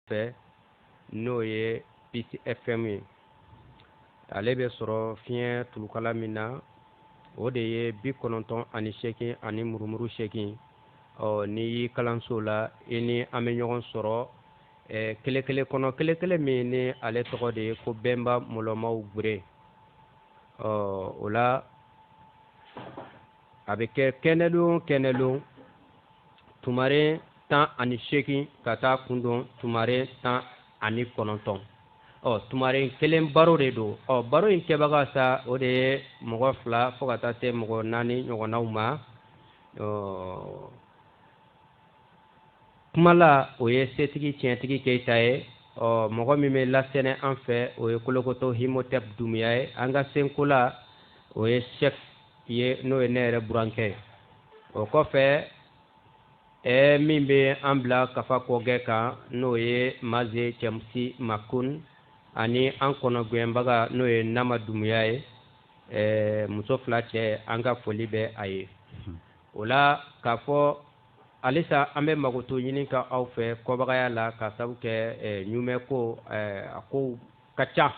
fɛ n'o ye Peace FM ye. Ale bɛ sɔrɔ fiɲɛ tulukala min na o de ye 98 ani murumuru 8. Ni y'i kalanso la i ni an bɛ ɲɔgɔn sɔrɔ kele kɔnɔ kele min ni ale tɔgɔ de ye ko Bɛnba Mɔlɔmaw Bure. O la a bɛ kɛ kɛnɛlon tumare 18 ka taa kundon tumare 19. Tumare kelen baro de don. Baro in kɛbaga sa o de ye mɔgɔ 2 fo ka taa se mɔgɔ 4 ɲɔgɔnnaw ma. Kumala o ye setigi tiɲɛtigi Keyita ye. Mɔgɔ min bɛ lasɛnɛ an fɛ o ye Kolokoto Himotep Dumuya ye. An ka senkola o ye Cheikh ye n'o ye ne yɛrɛ burankɛ. O kɔfɛ min bɛ an bila kafa kɔgɛ kan n'o ye Maze Cɛmusi Makun ani an kɔnɔgɛnbaga n'o ye Nama Dumuya ye. Muso 2 cɛ an ka foli bɛ a ye. O la k'a fɔ halisa an bɛ magoto ɲini ka aw fɛ kɔbagaya la ka sabu kɛ ɲumɛ ko a ko ka ca.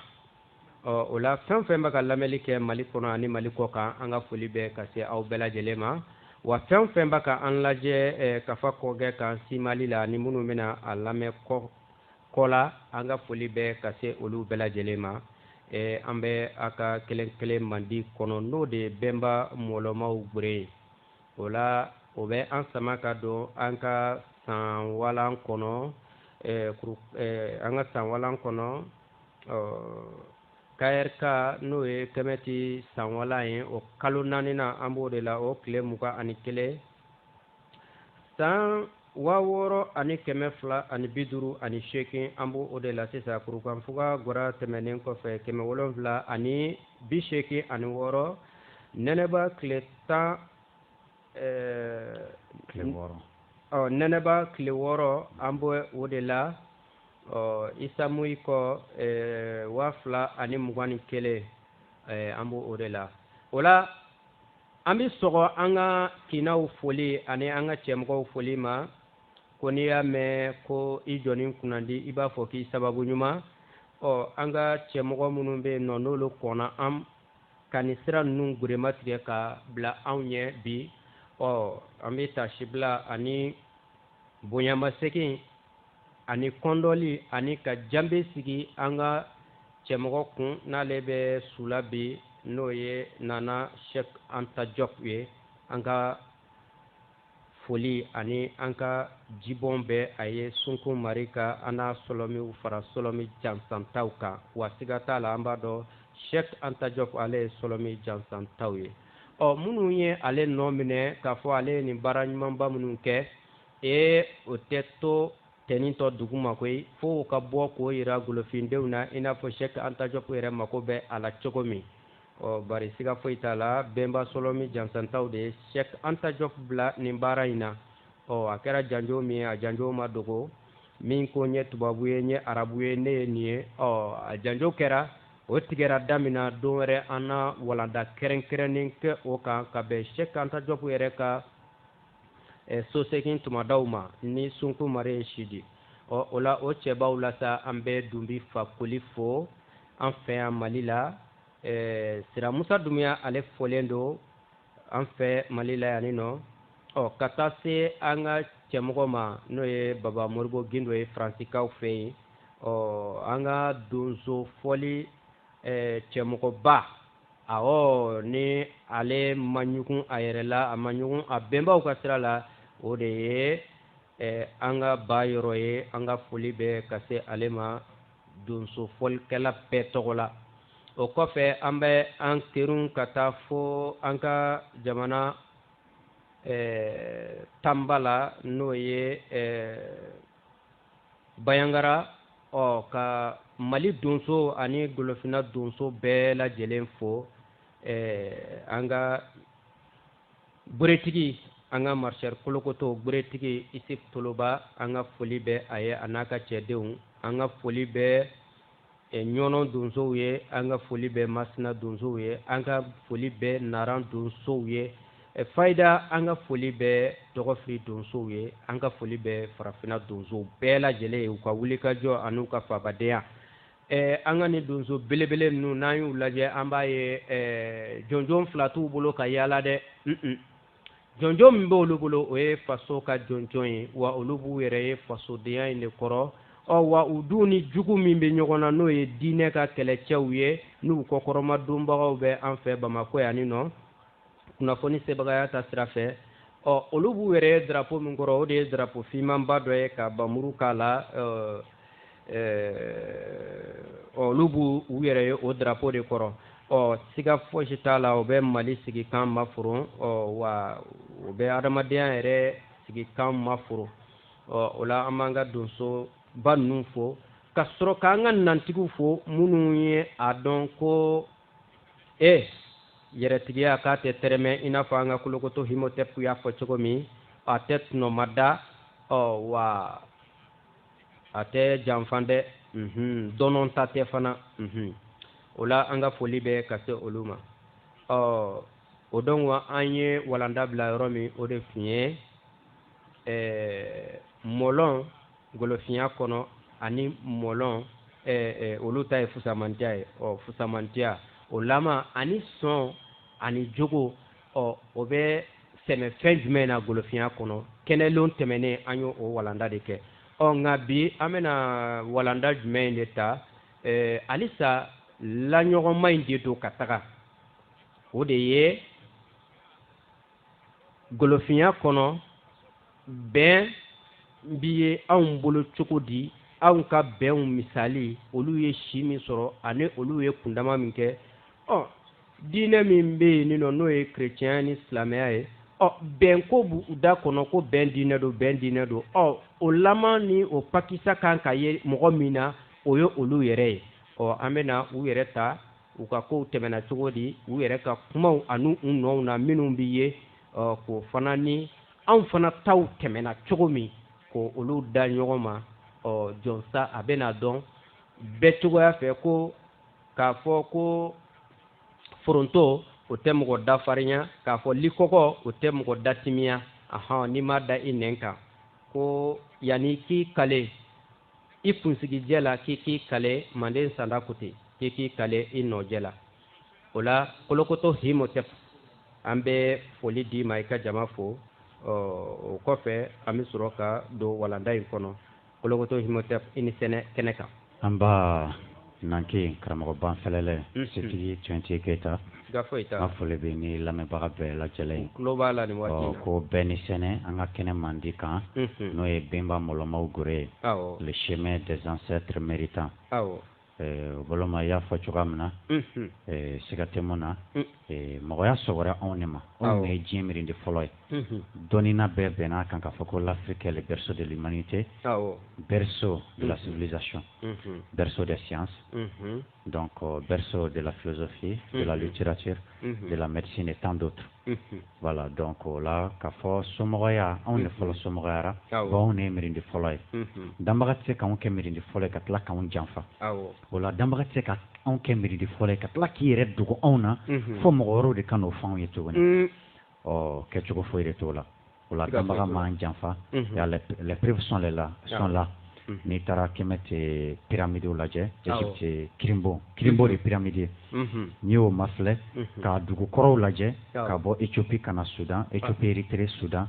O la fɛn fɛn bɛ ka lamɛnli kɛ Mali kɔnɔ ani Mali kɔ kan an ka foli bɛ ka se aw bɛɛ lajɛlen ma. Wa fɛn fɛn bɛ ka an lajɛ kafa kɔgɛ kan Simali la ni minnu bɛna a lamɛn kɔ la an ka foli bɛ ka se olu bɛɛ lajɛlen ma. An bɛ a ka kelen mandi kɔnɔ n'o de ye Bɛnba Mɔlɔmaw Bure ye. O la o bɛ an sama ka don an ka san walan kɔnɔ KRK n'o ye kɛmɛti san walan ye o kalo 4 na an b'o de la o tile 21 san 6250 an b'o de la sisan kurukanfuga gora tɛmɛnen kɔfɛ 786 nɛnɛba tile 10 nɛnɛba tile 6 an b'o o de la. Isa Muiko 2021 an b'o o de la. O la an bɛ sɔgɔ an ka kinaw foli ani an ka cɛmɔgɔw foli ma ko n'i y'a mɛn ko i jɔni kunnandi i b'a fɔ k'i sababu ɲuman. An ka cɛmɔgɔ minnu bɛ yen nɔ n'olu kɔnna an ka nin sira ninnu gurema tigɛ ka bila anw ɲɛ bi. An bɛ tasibila ani bonyamasegin ani kɔndɔli ani ka janbe sigi an ka cɛmɔgɔ kun n'ale bɛ sula bi n'o ye Nana Sheikh Anta Diop ye. An ka foli ani an ka jibɔn bɛ a ye Sunku Mari ka an n'a Solomiw fara Solomi jansantaw kan. Wa siga t'a la an b'a dɔn Sheikh Anta Diop ale ye Solomi jansantaw ye. Minnu ye ale nɔ minɛ k'a fɔ ale ye nin baara ɲumanba minnu kɛ o tɛ to tɛnintɔ dugu ma koyi fo ka bɔ k'o yira golofindenw na i n'a fɔ Sheikh Anta Diop yɛrɛ mako bɛ a la cogo min. Bari siga foyi t'a la Bɛnba Solomi jansantaw de ye Sheikh Anta Diop bila nin baara in na. A kɛra janjo min ye a janjo ma dogo min ko n ye tubabu ye n ye arabu ye ne ye nin ye. A janjo kɛra o tigɛra damina don wɛrɛ an na walanda kɛrɛnkɛrɛnnen kɛ o kan ka bɛn Sheikh Anta Diop yɛrɛ ka sosegin tumadaw ma ni Sunku Mari ye sidi. O la o cɛbaw la sa an bɛ dunbi fakoli fo an fɛ yan Mali la. Sira Musa Dumuya ale fɔlen don an fɛ Mali la yan nɔ. Ka taa se an ka cɛmɔgɔ ma n'o ye Baba Moribo Gindo ye Faransikaw fɛ yen. An ka donso fɔli cɛmɔgɔba ni ale ma ɲugun a yɛrɛ la a ma ɲugun a bɛnbaw ka sira la o de ye an ka ba yɔrɔ ye. An ka foli bɛ ka se ale ma donso fɔlikɛla bɛɛ tɔgɔ la. O kɔfɛ an bɛ an terun ka taa fo an ka jamana Tamba la n'o ye Bayangara. Ka Mali donso ani Golofina donso bɛɛ lajɛlen fo. An ka buretigi an ka Marshal Kolokoto buretigi Isif Toloba an ka foli bɛ a ye a n'a ka cɛdenw. An ka foli bɛ ɲɔnɔ donsow ye. An ka foli bɛ Masina donsow ye. An ka foli bɛ Naran donsow ye. fayda an ka foli bɛ tɔgɔfili donsow ye an ka foli bɛ farafinna donsow bɛɛ lajɛlen ye u ka wulikajɔ ani u ka fabadenya an ka ni donso belebele ninnu n'an y'u lajɛ an b'a ye jɔnjɔn fila t'u bolo ka yaala dɛ jɔnjɔn min b'olu bolo o ye faso ka jɔnjɔn ye wa olu b'u yɛrɛ ye fasodenya in de kɔrɔ wa u dun ni jugu min bɛ ɲɔgɔn na n'o ye diinɛ ka kɛlɛcɛw ye n'u kɔkɔrɔmadonbagaw bɛ an fɛ Bamakɔ yan nɔ kunnafoni sebagaya ta sira fɛ olu b'u yɛrɛ ye drapeau min kɔrɔ o de ye drapeau fimanba dɔ ye ka bamuru k'a la olu b'u yɛrɛ ye o drapeau de kɔrɔ siga fosi t'a la o bɛ Mali sigikan maforo wa o bɛ adamadenya yɛrɛ sigikan maforo o la an b'an ka donso ba ninnu fo ka sɔrɔ k'an ka nantigiw fo minnu ye a dɔn ko yɛrɛtigiya k'a tɛ tɛrɛmɛ i n'a fɔ an ka Kolokoto Himotep y'a fɔ cogo min a tɛ tunɔma da wa a tɛ janfa dɛ dɔnɔ ta tɛ fana o la an ka foli bɛ ka se olu ma o don wa an ye walanda bila yɔrɔ min o de tun ye mɔlɔn golofinya kɔnɔ ani mɔlɔn olu ta ye fusamantiya ye fusamantiya o lama ani sɔn ani jogo o bɛ sɛnɛfɛn jumɛn na golofinya kɔnɔ kɛnɛlon tɛmɛnen an y'o walanda de kɛ nka bi an bɛna walanda jumɛn de ta halisa laɲɔgɔnma in de don ka taga o de ye golofinya kɔnɔ bɛn bi ye anw bolo cogo di anw ka bɛnw misali olu ye si min sɔrɔ ani olu ye kundama min kɛ diinɛ min bɛ yen n'o ye chrétien ni silamɛya ye bɛn ko b'u da kɔnɔ ko bɛn diinɛ don o laman ni o pakisa kan ka ye mɔgɔ min na o ye olu yɛrɛ ye an bɛna u yɛrɛ ta u ka kow tɛmɛna cogo di u yɛrɛ ka kumaw ani u nɔw na minnu bɛ ye k'o fana ni anw fana taw tɛmɛna cogo min ko olu da ɲɔgɔn ma jɔnsa a bɛna dɔn bɛɛ cogoya fɛ ko k'a fɔ ko foronto o tɛ mɔgɔ dafarinya k'a fɔ likɔkɔ o tɛ mɔgɔ datimiya n'i ma da i nɛn kan ko yanni k'i kale i kunsigijɛ la k'i kale manden sanda kote k'i kale i nɔjɛ la o la Kolokoto Himotep an bɛ foli di ma i ka jama fo o kɔfɛ an bɛ sɔrɔ ka don walanda in kɔnɔ Kolokoto Himotep i ni sɛnɛ kɛnɛ kan an b'a nanke karamɔgɔ banfɛlɛlɛ setigi Twenty Keita an foli bɛ ni lamɛnbaga bɛɛ lajɛlen tulo b'a la nin waati ko bɛɛ ni sɛnɛ an ka kɛnɛ mandi kan n'o ye Bemba Mɔlɔmaw Gore le chemin des ancêtres méritants o boloma y'a fɔ cogoya min na siga tɛ mun na mɔgɔya sɔgɔra anw de ma anw ye diɲɛ miirindi fɔlɔ ye dɔnnina bɛɛ bɛnna kan k'a fɔ ko l'Afrique est le berceau de l'humanité berceau de la civilisation berceau des sciences donc berceau de la philosophie de la littérature de la médecine et tant d'autres voilà donc là k'a fɔ somɔgɔya anw de fɔlɔ somɔgɔyara anw de ye miirindi fɔlɔ ye danbaga tɛ se k'anw kɛ miirindi fɔlɔ ye ka tila k'anw janfa o la danbaga tɛ se ka anw kɛ miirindi fɔlɔ ye ka tila k'i yɛrɛ dogo anw na fo mɔgɔ wɛrɛw de ka n'o fɔ anw ye tuguni kɛcogo foyi de t'o la o la danbaga m'an janfa les preuves sont là n'i taara kɛmɛ tɛ pyramides lajɛ Égypte Kirimbo de pyramide n'i y'o mafilɛ ka dugukɔrɔw lajɛ ka bɔ Éthiopie ka na Soudan Éthiopie Érythrée Soudan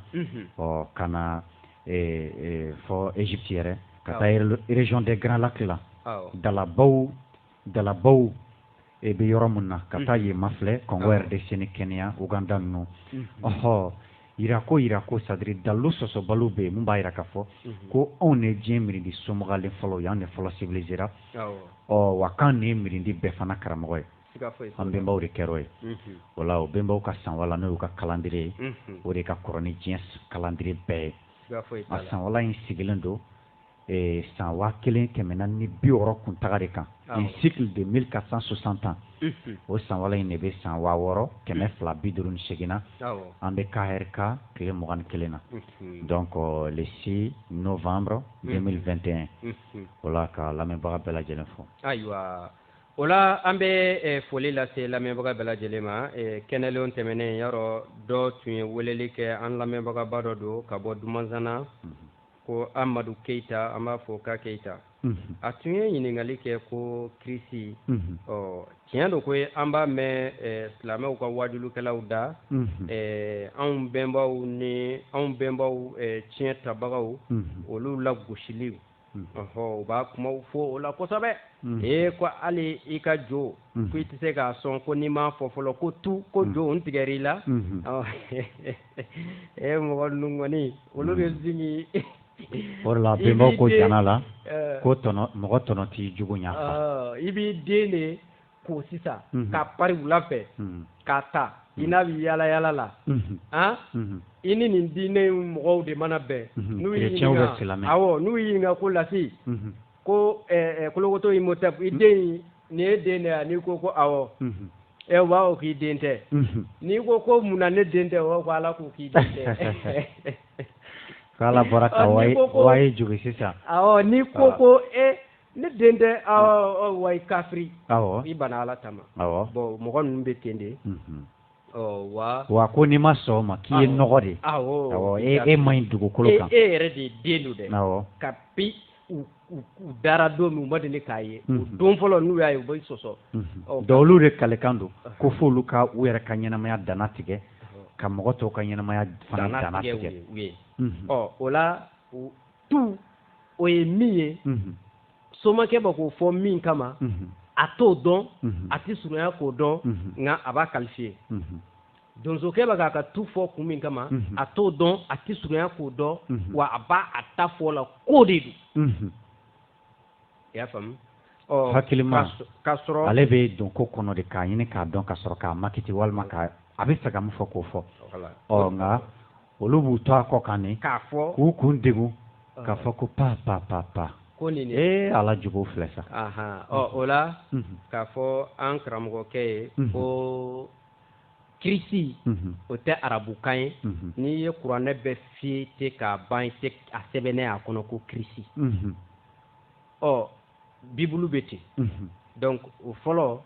ka na fɔ Égypte yɛrɛ ka taa région des Grands Lacs la dalabaw bɛ yɔrɔ min na ka taa yen mafilɛ Congo RDC ni Kenya Uganda ninnu yira ko sadiri dalu sɔsɔbaliw bɛ yen mun b'a yira k'a fɔ ko anw de diɲɛ miirindi somɔgɔlen fɔlɔ ye anw de fɔlɔ civilisera wa k'an de ye miirindi bɛɛ fana karamɔgɔ ye an bɛnbaw de kɛr'o ye o la o bɛnbaw ka sanwala n'o y'u ka calendrier ye o de ka kɔrɔ ni diɲɛ calendrier bɛɛ ye a sanwala in sigilen don san 1460 kun taga de kan un cycle de 1460 ans o sanwala in de bɛ san 6258 na an bɛ KRK tile 21 na donc le 6 novembre 2021 o la ka lamɛnbaga bɛɛ lajɛlen fo ayiwa ola ambe foli la se lamɛnbaga bɛɛ lajɛlen ma kɛnɛlenw tɛmɛnen yɔrɔ dɔ tun ye weleli kɛ an lamɛnbagaba dɔ don ka bɔ Dumanzana ko Amadu Keita an b'a fɔ ka Keita a tun ye ɲininkali kɛ ko kirisi tiɲɛ don ko an b'a mɛn silamɛw ka wajulukɛlaw da anw bɛnbaw ni anw bɛnbaw tiɲɛ tabagaw olu la gosiliw u b'a kumaw fɔ o la kosɛbɛ ko hali i ka jo ko i tɛ se k'a sɔn ko n'i m'a fɔ fɔlɔ ko tu ko jo n tigɛr'i la mɔgɔ ninnu kɔni olu bɛ zigi o de la bɛnbaw ko jana la ko mɔgɔ tɔnɔ t'i jugu ɲafa i b'i den de ko sisan ka pari wula fɛ k'a ta i n'a bɛ yala yala la i ni nin diinɛ mɔgɔw de mana bɛn n'u y'i ɲininka ko lasi ko kolokoto Imhotep i den nin ye den de ye n'i ko ko awɔ u b'a fɔ k'i den tɛ n'i ko munna ne den tɛ o ko Ala ko k'i den tɛ k'Ala bɔra ka wa ye jugu sisan n'i ko ne den tɛ wa i kafiri i bana Ala tama bon mɔgɔ ninnu bɛ ten de wa ko n'i ma sɔn o ma k'i ye nɔgɔ de e ma ɲi dugukolo kan e yɛrɛ de den don dɛ kapi u dara don min u ma deli k'a ye don fɔlɔ n'u y'a ye u bɛ sɔsɔ donc olu de kalekan don ko f'olu ka u yɛrɛ ka ɲɛnamaya dana tigɛ ka mɔgɔ tɔw ka ɲɛnamaya fana dana tigɛ o la tu o ye min ye somakɛ bɛ k'o fɔ min kama a t'o dɔn a tɛ surunya k'o dɔn nka a b'a qualifier donsokɛ bɛ k'a ka tu fɔ kun min kama a t'o dɔn a tɛ surunya k'o dɔn wa a b'a ta fɔ la ko de don i y'a faamu hakilima k'a sɔrɔ ale bɛ don ko kɔnɔ de k'a ɲini k'a dɔn ka sɔrɔ k'a makiti walima a bɛ fɛ ka mun fɔ k'o fɔ nka olu b'u to a kɔ kan ne k'a fɔ k'u kun degun k'a fɔ ko pa ko nin Ala jugu filɛ sa o la k'a fɔ an karamɔgɔkɛ ye ko kirisi o tɛ arabukan ye n'i ye kuranɛ bɛɛ fiyɛ tɛ k'a ban i tɛ a sɛbɛnɛ a kɔnɔ ko kirisi bibulu bɛ ten donc o fɔlɔ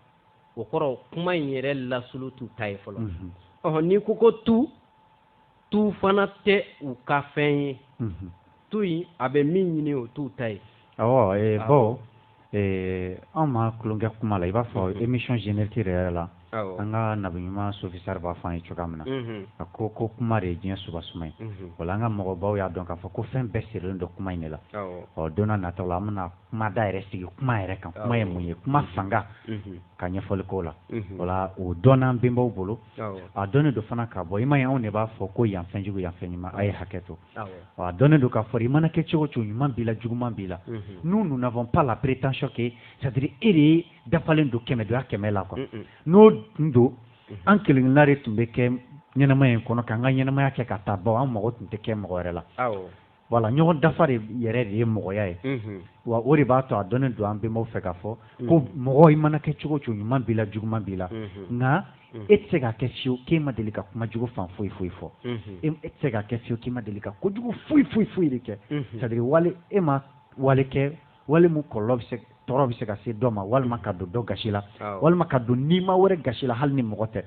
o kɔrɔ kuma in yɛrɛ lasulu t'u ta ye fɔlɔ n'i ko tu fana tɛ u ka fɛn ye tu in a bɛ min ɲini o t'u ta ye bon an ma tulonkɛ kuma la i b'a fɔ émission générique yɛrɛ la an ka nabiɲuman sofisar b'a fɔ an ye cogoya min na a ko kuma de ye diɲɛ subasuma ye wala an ka mɔgɔbaw y'a dɔn k'a fɔ ko fɛn bɛɛ sirilen don kuma in de la don n'a nataw la an bɛna kuma da yɛrɛ sigi kuma yɛrɛ kan kuma ye mun ye kuma fanga ka ɲɛfɔli k'o la wala o dɔnna an bɛnbaw bolo a dɔnnen don fana k'a bɔ i ma ye anw de b'a fɔ ko yan fɛn jugu yan fɛn ɲuman a ye hakɛ to a dɔnnen don k'a fɔ i mana kɛ cogo cogo ɲuman b'i la juguman b'i la nous n'avons pas la prétention que c'est-à-dire e de ye dafalen don kɛmɛ don a kɛmɛ la quoi n'o tun don an kelenkelenna de tun bɛ kɛ ɲɛnamaya in kɔnɔ k'an ka ɲɛnamaya kɛ ka taa baw an mago tun tɛ kɛ mɔgɔ wɛrɛ la wala ɲɔgɔn dafa de yɛrɛ de ye mɔgɔya ye wa o de b'a to a dɔnnen don an bɛnbaw fɛ k'a fɔ ko mɔgɔ i mana kɛ cogo cogo ɲuman b'i la juguman b'i la nka e tɛ se k'a kɛ fiyewu k'e ma deli ka kuma jugu fan foyi foyi fɔ e tɛ se k'a kɛ fiyewu k'e ma deli ka kojugu foyi foyi foyi de kɛ c'est-à-dire wale e ma wale kɛ wale mun kɔlɔlɔ bɛ se tɔɔrɔ bɛ se ka se dɔ ma walima ka don dɔ gasi la walima ka don nima wɛrɛ gasi la hali ni mɔgɔ tɛ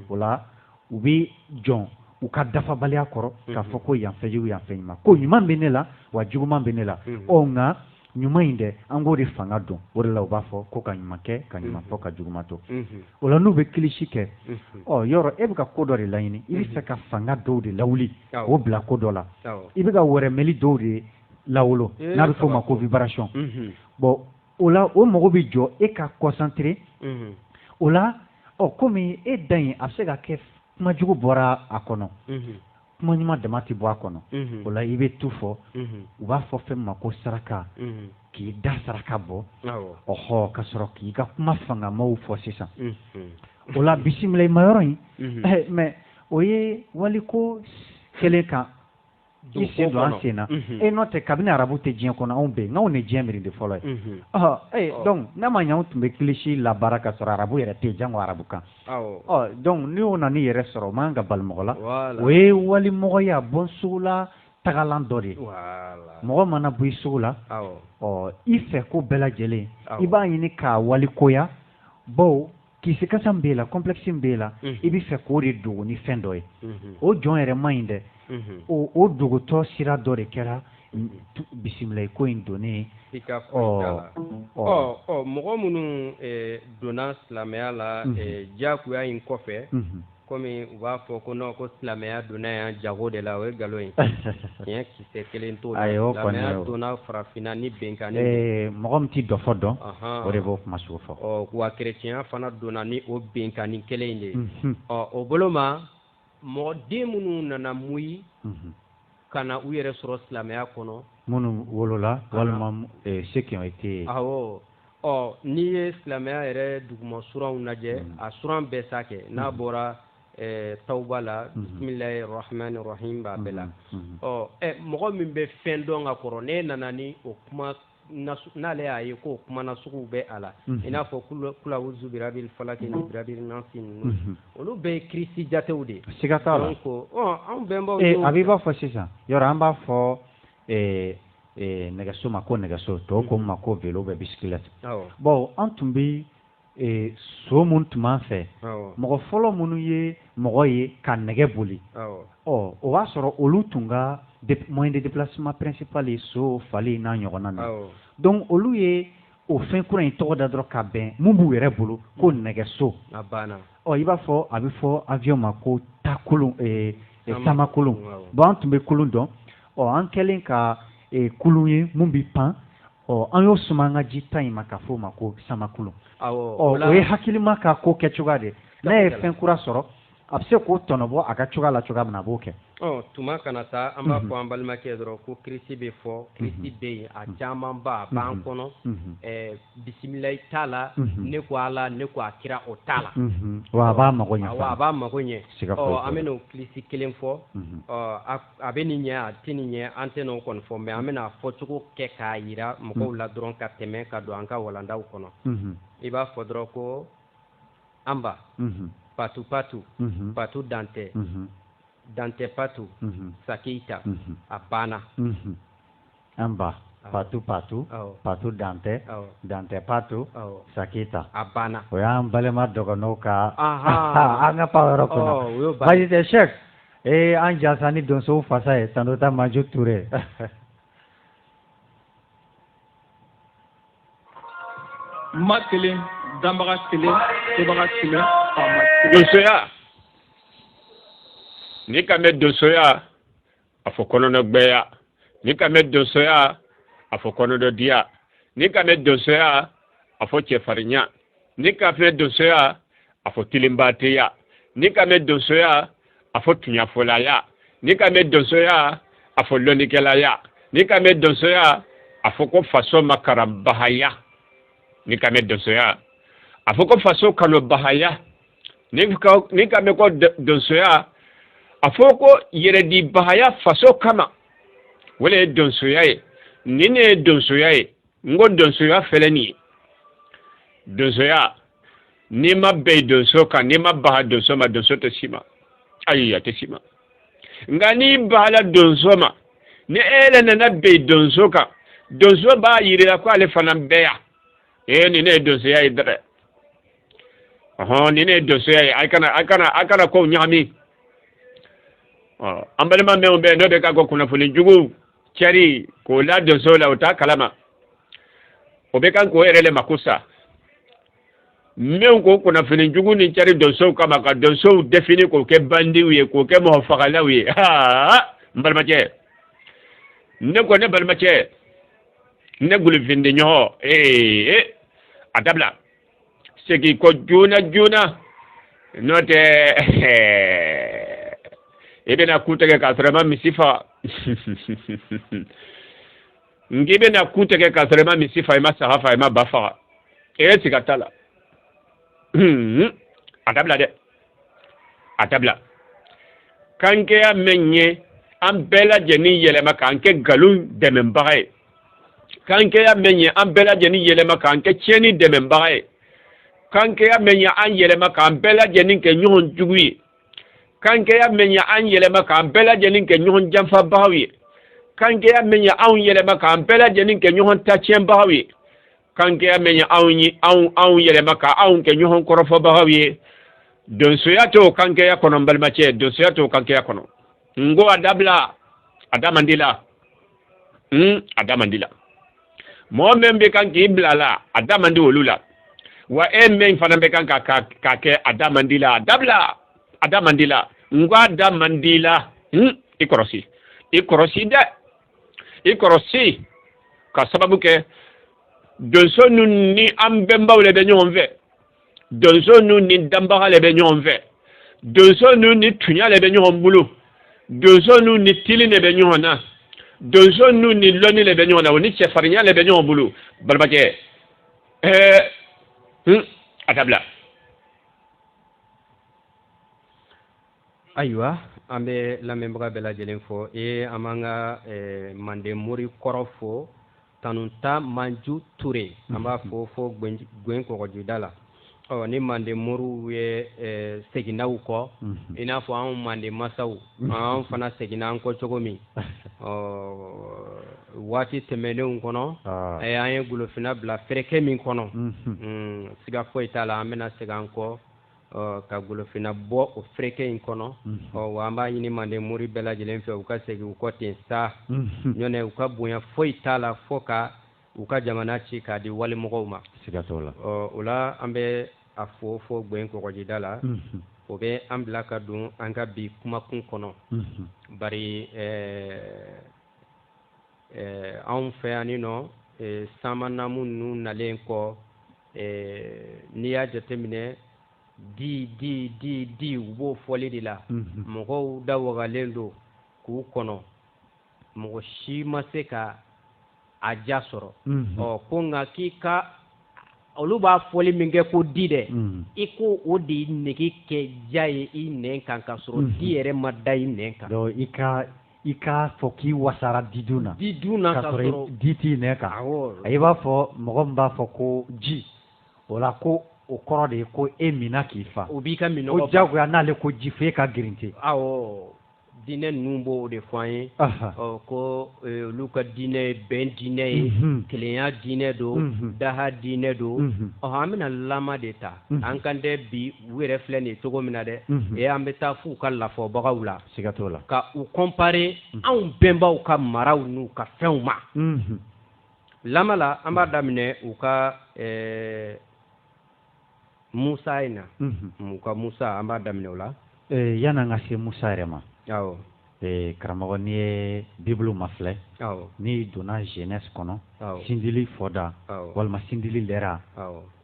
o la u bɛ jɔn u ka dafabaliya kɔrɔ k'a fɔ ko yan fɛn jugu yan fɛn ɲuman ko ɲuman bɛ ne la wa juguman bɛ ne la nka ɲuman in dɛ an k'o de fanga dɔn o de la u b'a fɔ ko ka ɲuman kɛ ka ɲuman fɔ ka juguman to o la n'u bɛ kilisi kɛ yɔrɔ e bɛ ka ko dɔ de laɲini i bɛ fɛ ka fanga dɔw de lawuli k'o bila ko dɔ la i bɛ ka wɛrɛmɛli dɔw de lawolo n'a bɛ fɔ o ma ko vibration bon o la o mago bɛ jɔ e ka concentré o la komi e dan ye a bɛ se ka kɛ kuma jugu bɔra a kɔnɔ kuma ɲuman dama tɛ bɔ a kɔnɔ o la i bɛ tu fɔ u b'a fɔ fɛn ma ko saraka k'i da saraka bɔ ka sɔrɔ k'i ka kuma fangamaw fɔ sisan o la bisimila i ma yɔrɔ in mais o ye waliko kelen kan i sen don an sen na n'o tɛ kabini arabu tɛ diɲɛ kɔnɔ anw bɛ yen n'anw de diɲɛ miiri de fɔlɔ ye donc n'a ma ɲɛ anw tun bɛ kilisi labaara ka sɔrɔ arabu yɛrɛ tɛ jango arabu kan donc n'i y'o nana i yɛrɛ sɔrɔ o man kan ka bali mɔgɔ la o ye walimɔgɔya bɔ sugu la tagalan dɔ de ye mɔgɔ mana bɔ i sugu la i fɛ ko bɛɛ lajɛlen i b'a ɲini k'a walikoya Bo kisi kasam bela complexe bela ibi fe ko de dogo ni fɛn dɔ ye o jɔn yɛrɛ man ɲi dɛ o dogotɔ sira dɔ de kɛra bisimila ko in donnen mɔgɔ minnu donna silamɛya la diyagoya in kɔfɛ komi u b'a fɔ ko non ko silamɛya donna yan jago de la o ye nkalon ye tiɲɛ kisɛ kelen t'o la silamɛya donna farafinna ni bɛnkanni mɔgɔ min tɛ dɔ fɔ dɔn o de b'o kuma sugu fɔ wa kerecɛnya fana donna ni o bɛnkanni kelen in de ye o bolo ma mɔgɔ den minnu nana muyi ka na u yɛrɛ sɔrɔ silamɛya kɔnɔ minnu wolola walima ceux qui ont été awɔ n'i ye silamɛya yɛrɛ duguma suranw lajɛ a suran bɛɛ sa kɛ n'a bɔra tawba la bisimilahi rahmani rahim b'a bɛɛ la mɔgɔ min bɛ fɛn dɔn ka kɔrɔ ne nana ni o kuma n'ale y'a ye ko kuma na sugu bɛ a la i n'a fɔ kulawuzu birabil falaki ni birabil nasi ninnu olu bɛɛ ye kirisi jatew de siga t'a la anw bɛnbaw a b'i b'a fɔ sisan yɔrɔ an b'a fɔ nɛgɛso ma ko nɛgɛso tɔw ko ma ko vélo bɛ bicyclette bon an tun bɛ so mun tun b'an fɛ mɔgɔ fɔlɔ minnu ye mɔgɔ ye ka nɛgɛ boli o b'a sɔrɔ olu tun ka moyen de déplacement principal ye so fali n'a ɲɔgɔnna na donc olu ye o fɛn kura in tɔgɔ da dɔrɔn ka bɛn mun b'u yɛrɛ bolo ko nɛgɛso i b'a fɔ a bɛ fɔ avion ma ko takolon samakolon bon an tun bɛ kolon dɔn an kɛlen ka kulun ye mun bi pan an y'o suma an ka ji ta in ma ka fɔ o ma ko samakolon o ye hakilima ka ko kɛ cogoya de n'a ye fɛn kura sɔrɔ a bɛ se k'o tɔnɔbɔ a ka cogoya la cogoya min na a b'o kɛ tuma kana taa an b'a fɔ an balimakɛ dɔrɔn ko kirisi bɛ fɔ kirisi bɛ yen a caman ba a b'an kɔnɔ bisimilayi t'a la ne ko ala ne ko a kira o t'a la wa a b'a mago ɲɛ a b'a mago ɲɛ an bɛ n'o kirisi kelen fɔ a bɛ nin ɲɛ a tɛ nin ɲɛ an tɛ n'o kɔni fɔ mɛ an bɛna fɔcogo kɛ k'a yira mɔgɔw la dɔrɔn ka tɛmɛ ka don an ka walandaw kɔnɔ i b'a fɔ dɔrɔn ko anba patu patu patu dantɛ dantɛ patu sakita a banna anba patu patu patu dantɛ dantɛ patu sakita a banna o y'an balima dɔgɔnɔw ka an ka pan yɔrɔ kɔnɔ baasi tɛ Cheikh an jasa ni donsow fasa ye Sandota Maju Ture ma kelen danbaga kelen sebaga kelen faama donsoya ni ka mɛn donsoya a fɔ kɔnɔnɔgbɛya ni ka mɛn donsoya a fɔ kɔnɔdɔdiya ni ka mɛn donsoya a fɔ cɛfarinya ni ka mɛn donsoya a fɔ tilenbaateya ni ka mɛn donsoya a fɔ tuɲafolaya ni ka mɛn donsoya a fɔ lɔnnikɛlaya ni ka mɛn donsoya a fɔ ko faso ma karabahaya ni ka mɛn donsoya a fɔ ko faso kanobahaya ni ka mɛn ko donsoya a fɔ ko yɛrɛdibahaya faso kama wala ye donsoya ye ni ne ye donsoya ye n ko donsoya fɛlɛ nin ye donsoya n'i ma bɛn donso kan n'i ma baha donso ma donso tɛ si ma ayi a tɛ si ma nka n'i bahala donso ma ni e yɛrɛ nana bɛn donso kan donso b'a yirila ko ale fana bɛ yan nin ne ye donsoya ye dɛ nin ne ye donsoya ye a kana kow ɲagami an balima mɛnw bɛ n'o de ka ko kunnafoni jugu cɛri k'o la donso la o t'a kalama o bɛ kan k'o yɛrɛ le mako sa mɛnw ko kunnafoni jugu ni cɛri donsow kama ka donsow défini k'o kɛ bandiw ye k'o kɛ mɔgɔfagalaw ye n balimacɛ ne ko ne balimacɛ ne gulifindɲɔgɔn a dabila segin ko joona joona n'o tɛ i bɛna ku tigɛ k'a sɔrɔ i ma misi faga nka i bɛna ku tigɛ k'a sɔrɔ i ma misi faga i ma saga faga i ma ba faga siga t'a la a dabila dɛ a dabila kankɛya mɛn ye an bɛɛ lajɛlen yɛlɛma k'an kɛ nkalon dɛmɛbaga ye kankɛya mɛn ye an bɛɛ lajɛlen yɛlɛma k'an kɛ tiɲɛni dɛmɛbaga ye kankɛya mɛn ye an yɛlɛma k'an bɛɛ lajɛlen kɛ ɲɔgɔn jugu ye kankɛya mɛn ye an yɛlɛma k'an bɛɛ lajɛlen kɛ ɲɔgɔn janfabagaw ye kankɛya mɛn ye anw yɛlɛma k'an bɛɛ lajɛlen kɛ ɲɔgɔn tatiɲɛbagaw ye kanke menya aw yelema ka aw ke nyohon korofo bahawiye donsoya to kanke ya kono balmache donsoya to kanke ya kono ngo adamandila mo membe kanke iblala adamandi wolula wa men fana be kanka ka ke adamandila adamandila ngo adamandila ikorosi ka sababu ke donso nun ni ambemba le be nyon ve donso nun ni damba le be nyon ve donso nun ni tunya le be nyon bulu donso nun ni tili le be nyon na donso nun ni loni le be nyon na ni chefarinya le be nyon bulu balbaje atabla aywa ambe la membre bela jelen fo e amanga mande muri korofo tanunta manju ture amba fo gwen ko judala o ni mande muru ye seginaw ko ina fo an mande masaw an fana segina ko cogomi wati temene kono e an gulo fina bla freke min kono siga fo itala amena segan ko ka gulo fina bo o freke in kono o wamba yini mande muri bela jelen fe uka segi uko tin sa nyone uka bunya fo itala foka uka jamana ci ka di wali mogoma siga tola ula ambe afo fo gben ko jidala o be ambla ka dun anga bi kuma kun kono bari on fe anino samana munu nalen ko ni ya jetemine di wo foli de la mogo da wagalen do ku kono mogo shi maseka aja soro ko ngaki ka oluba foli minge ko dide iko odi negi ke jaye inen kan ka soro di ere madai inen kan do ika foki wasara diduna ka soro diti ne ka ayiba fo mogo mba fo ko ji wala ko o kɔrɔ de ye ko e mina k'i fa o b'i ka minɛ o jagoya n'ale ko ji fo e ka girinte awɔ diinɛ ninnu b'o de fɔ an ye ko olu ka diinɛ bɛn diinɛ ye kelenya diinɛ don daha diinɛ don an bɛna lama de ta an kan tɛ bi u yɛrɛ filɛ nin ye cogo min na dɛ an bɛ taa f'u ka lafɔbagaw la siga t'o la ka u comparer anw bɛnbaw ka maraw n'u ka fɛnw ma lama la an b'a daminɛ u ka Musa ina muka Musa an b'a daminɛ o la yan'an ka se Musa yɛrɛ ma awɔ karamɔgɔ n'i ye Bible ma filɛ n'i donna Genèse kɔnɔ sindili fɔda walima sindili lɛra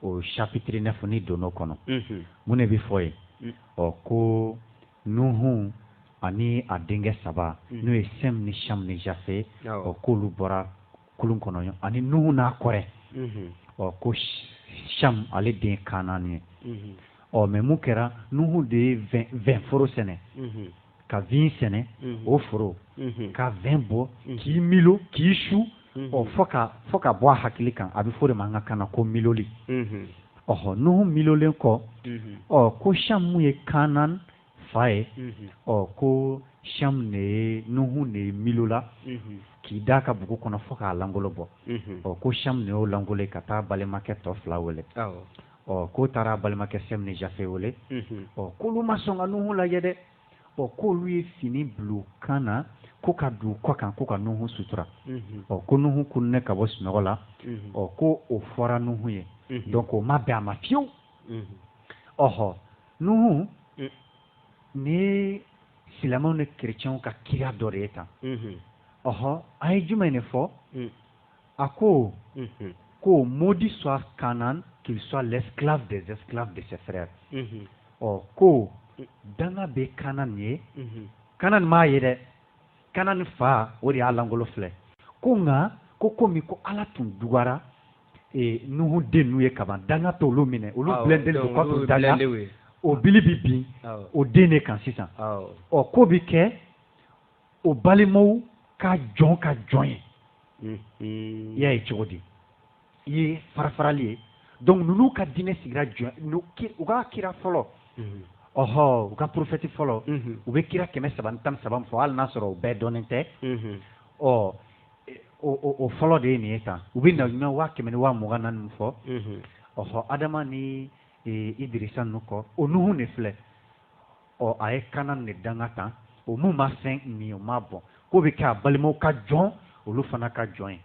o chapitre 9 n'i donn'o kɔnɔ mun de bɛ fɔ ye ko Nuhu ani a denkɛ 3 n'o ye Sem ni Sham ni Jafe k'olu bɔra kulun kɔnɔ ani Nuhu n'a kɔrɛ ko Sham ale den Kanan ye mais mun kɛra Nuhu de ye vin foro sɛnɛ ka vin sɛnɛ o foro ka vin bɔ k'i milo k'i su fɔ ka bɔ a hakili kan a bɛ fɔ de ma an ka kan na ko miloli Nuhu milolen kɔ ko Sham mun ye Kanan fa ye ko Sham ne ye Nuhu ne ye milola k'i da ka bugu kɔnɔ fɔ k'a langolo bɔ ko Sham ne y'o langolo ka taa balimakɛ tɔ 2 wele k'o taara balimakɛ Sem ni Jafe wele k'olu ma sɔn ka Nuhu lajɛ dɛ k'olu ye fini bila u kan na ko ka don u kɔ kan ko ka Nuhu sutura ko Nuhu kununen ka bɔ sunɔgɔ la ko o fɔra Nuhu ye donc o ma bɛn a ma fiyewu Nuhu ni ye silamɛw ni kerecɛnw ka kira dɔ de ye tan a ye jumɛn de fɔ a ko maudit soit Canaan qu'il soit l'esclave des esclaves de ses frères ko danga bɛ Canaan ye Canaan m'a ye dɛ Canaan fa o de y'a langolo filɛ ko nka ko komi ko Ala tun dugara Nuhu den n'u ye kaban danga t'olu minɛ olu bilenden don kɔfɛ danga o bili bi bin o den de kan sisan ko bi kɛ o balimaw ka jɔn ye i y'a ye cogo di i ye farafarali ye donc ninnu ka diinɛ sigira jɔn u ka kira fɔlɔ u ka prophète fɔlɔ u bɛ kira 313 fɔ hali n'a sɔrɔ u bɛɛ dɔnnen tɛ o o fɔlɔ de ye nin ye tan u bɛ na ɲuman 100 ni 24 min fɔ ɔhɔ Adama ni Idirisa ninnu kɔ o Nuhu de filɛ a ye Kanani de danga tan o mun ma fɛn min o ma bɔn k'o bɛ kɛ a balimaw ka jɔn olu fana ka jɔn ye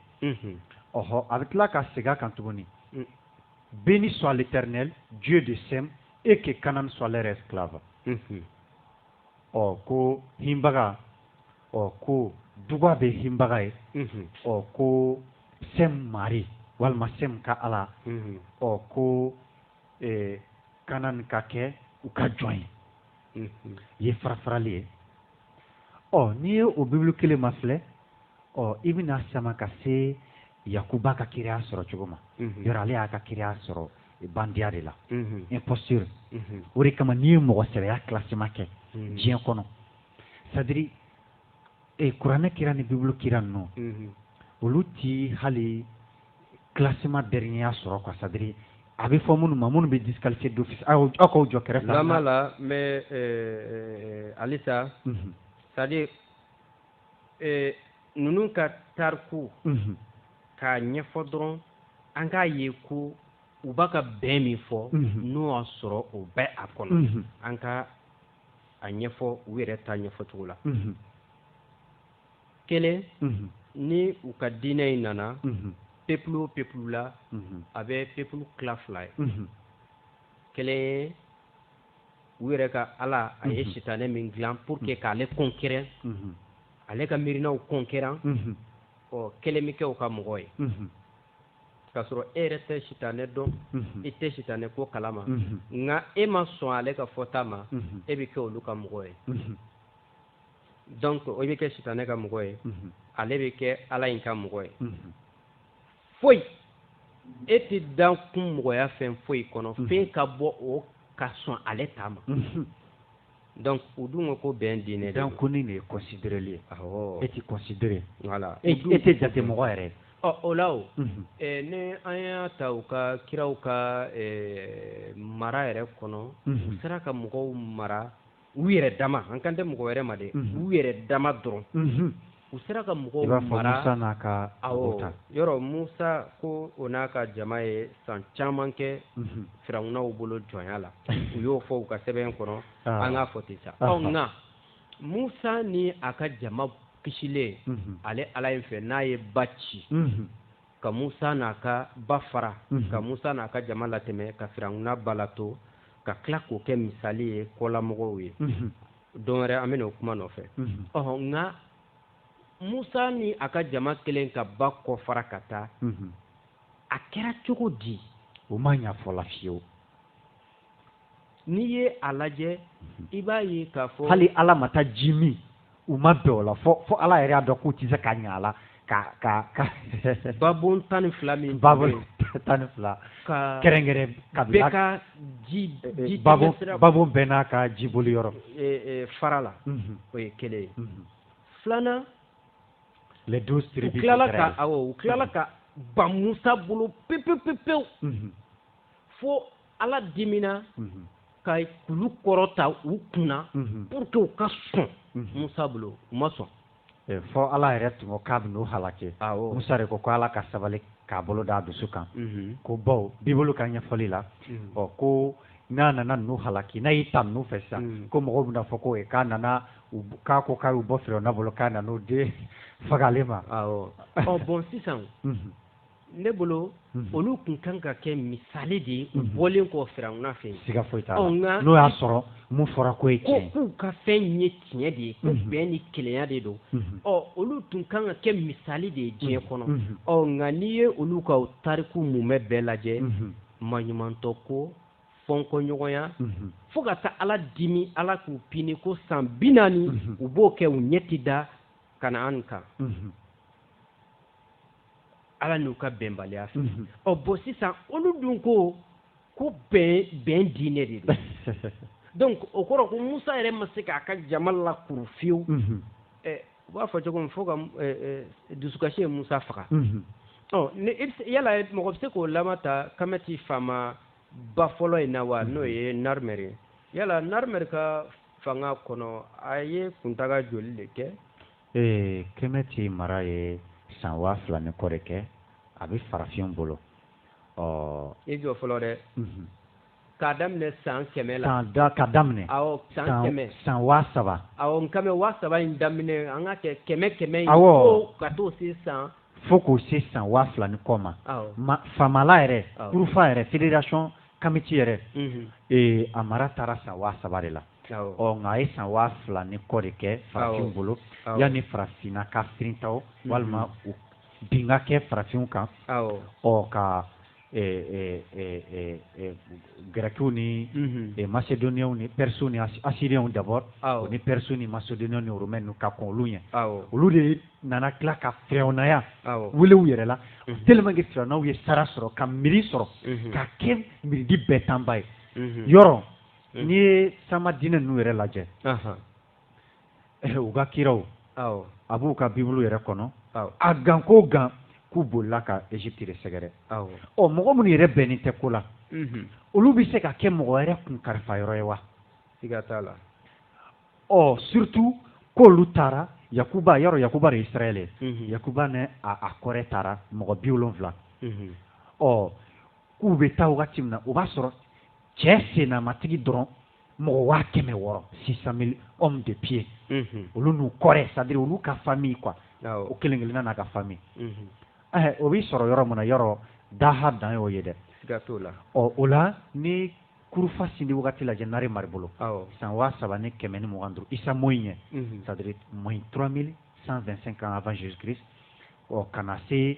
ɔhɔ a bɛ tila ka segin a kan tuguni béni soit l'Éternel Dieu de Sem et que Canaan soit leur esclave ko hinbaga ko duga bɛ hinbaga ye ko Sem mari walima Sem ka ala ko Canaan ka kɛ u ka jɔn ye ye farafarali ye n'i ye o bibulu kelen ma filɛ i bɛna sama ka se Yakuba ka kiriya sɔrɔ cogo ma yɔrɔ ale y'a ka kiriya sɔrɔ bandiya de la imposture o de kama n'i ye mɔgɔ sɛbɛya classement kɛ diɲɛ kɔnɔ c'est à dire kuranɛ kira ni bibulu kira ninnu olu ti hali classement dernier sɔrɔ quoi c'est à dire a bɛ fɔ minnu ma minnu bɛ disqualifié d'office aw k'aw jɔ kɛrɛfɛ lama la mais Alisa c'est à dire ninnu ka tariku k'a ɲɛfɔ dɔrɔn an k'a ye ko u b'a ka bɛn min fɔ n'o y'a sɔrɔ o bɛ a kɔnɔ an ka a ɲɛfɔ u yɛrɛ ta ɲɛfɔcogo la kelen ni u ka diinɛ in nana peuple o peuple la a bɛ peuple tila fila ye kelen ye u yɛrɛ ka ala a ye sitanɛ min dilan pour que k'ale conquérir ale ka miirinaw conquérir kelen mi kɛ u ka mɔgɔ ye k'a sɔrɔ e yɛrɛ tɛ sitanɛ dɔn i tɛ sitanɛ ko kalama nka e ma sɔn ale ka fɔta ma e bɛ kɛ olu ka mɔgɔ ye donc o bɛ kɛ sitanɛ ka mɔgɔ ye ale bɛ kɛ ala in ka mɔgɔ ye foyi e tɛ dan kun mɔgɔya fɛn foyi kɔnɔ fɛn ka bɔ o ka sɔn ale ta ma donc o dun ko bɛn diinɛ de donc ko ni ye considéré ye e tɛ considéré voilà e tɛ jate mɔgɔ yɛrɛ o la o ni an y'a ta u ka kiraw ka mara yɛrɛ kɔnɔ u sera ka mɔgɔw mara u yɛrɛ dama an kan tɛ mɔgɔ wɛrɛ ma dɛ u yɛrɛ dama dɔrɔn u sera ka mɔgɔw mara Musa n'a ka yɔrɔ Musa ko o n'a ka jama ye san caman kɛ Firawunaw bolo jɔnya la u y'o fɔ u ka sɛbɛn kɔnɔ an k'a fɔ ten sa nka Musa ni a ka jama kisilen ale ala in fɛ n'a ye ba ci ka Musa n'a ka ba fara ka Musa n'a ka jama latɛmɛ ka Firawuna ba lato ka tila k'o kɛ misali ye kɔlamɔgɔw ye don wɛrɛ an bɛna o kuma nɔfɛ nka Musa ni a ka jama kelen ka ba kɔ fara ka taa a kɛra cogo di o ma ɲa fɔla fiyewu n'i ye a lajɛ i b'a ye k'a fɔ hali ala ma taa ji min u ma bɛn o la fo ala yɛrɛ y'a dɔn k'u tɛ se ka ɲa a la ka babon 12 min babon 12 kɛrɛnkɛrɛn bɛɛ ka ji babon bɛɛ n'a ka jiboli yɔrɔ fara la o ye kelen ye filanan les 12 tribus u tilala ka ban Musa bolo pepepepewu fo ala dimina ka kulu kɔrɔta u kunna pour que u ka sɔn Musa bolo u ma sɔn fɔ ala yɛrɛ tun ko k'a bɛ n'u halake Musa de ko ala ka sabali k'a bolo d'a dusu kan ko baw bibolo ka ɲɛfɔli la ko n'a nana n'u halaki n'a y'i ta n'u fɛ sisan ko mɔgɔw bɛna fɔ ko k'a nana k'a ko k'a y'u bɔ Firawuna bolo k'a nana o den fagale ma bon sisan ne bolo olu tun kan ka kɛ misali de ye u bɔlen kɔ Firawuna fɛ siga foyi t'a la n'o y'a sɔrɔ mun fɔra ko ye tiɲɛ k'u ka fɛn ye tiɲɛ de ye ko bɛn ni kelenya de don olu tun kan ka kɛ misali de ye diɲɛ kɔnɔ nka n'i ye olu ka tariku mumɛ bɛɛ lajɛ maɲumantɔ ko fɔnkɔɲɔgɔnya fo ka taa ala dimi ala k'u pini ko san 40 u b'o kɛ u ɲɛti da Kanaan kan ala n'u ka bɛnbaliya fɛ bon sisan olu dun ko bɛn diinɛ de don donc o kɔrɔ ko Musa yɛrɛ ma se k'a ka jama lakuru fiyewu u b'a fɔ cogo min fo ka dusukasi ye Musa faga yala mɔgɔ bɛ se k'o lama ta kamati faama ba fɔlɔ in na wa n'o ye Narmer ye yala Narmer ka fanga kɔnɔ a ye kuntaga joli de kɛ Kemeti mara ye san 2000 ni kɔ de kɛ a bɛ farafinw bolo i jɔ fɔlɔ dɛ k'a daminɛ san 100 la k'a daminɛ awɔ san 100 san 3000 awɔ n kame 3000 in daminɛ an ka kɛ 100 in awɔ ka t'o se san fo k'o se san 2000 ni kɔ ma famala yɛrɛ kurufa yɛrɛ fédération kamiti yɛrɛ a mara taara san 3000 de la nka a ye san 2000 ni kɔ de kɛ farafinw bolo yanni farafinna ka firintaw walima binga kɛ farafinw kan ka gɛrɛkiw ni macédoniens ni persiw ni assyriens d'abord ni persiw ni macédoniens ni romains ka kɔn olu ɲɛ olu de nana tila ka firawunaya wele u yɛrɛ la tellement que firawunaw ye sara sɔrɔ ka miiri sɔrɔ ka kɛ miiridi bɛɛ tanba ye yɔrɔ n'i ye sama diinɛ ninnu yɛrɛ lajɛ u ka kiraw a b'u ka bibulu yɛrɛ kɔnɔ a gan ko gan k'u bolila ka Égypte de sɛgɛrɛ mɔgɔ minnu yɛrɛ bɛnnen tɛ ko la olu bɛ se ka kɛ mɔgɔ yɛrɛ kun karifa yɔrɔ ye wa siga t'a la surtout k'olu taara Yakuba yɔrɔ Yakuba de ye Israël ye Yakuba ni a kɔrɛ taara mɔgɔ 70 k'u bɛ taa wagati min na o b'a sɔrɔ cɛ sennamatigi dɔrɔn mɔgɔ 600,000 600,000 hommes de pied olu n'u kɔrɛ c'est-à-dire olu ka famille quoi o kelen kelenna n'a ka famille o b'i sɔrɔ yɔrɔ min na yɔrɔ daha dan y'o ye dɛ siga t'o la o la ni kurufa sindi wagati lajɛ nare mari bolo san 3125 Isa moyi ɲɛ c'est-à-dire moins 3125 ans avant Jésus-Christ ka na se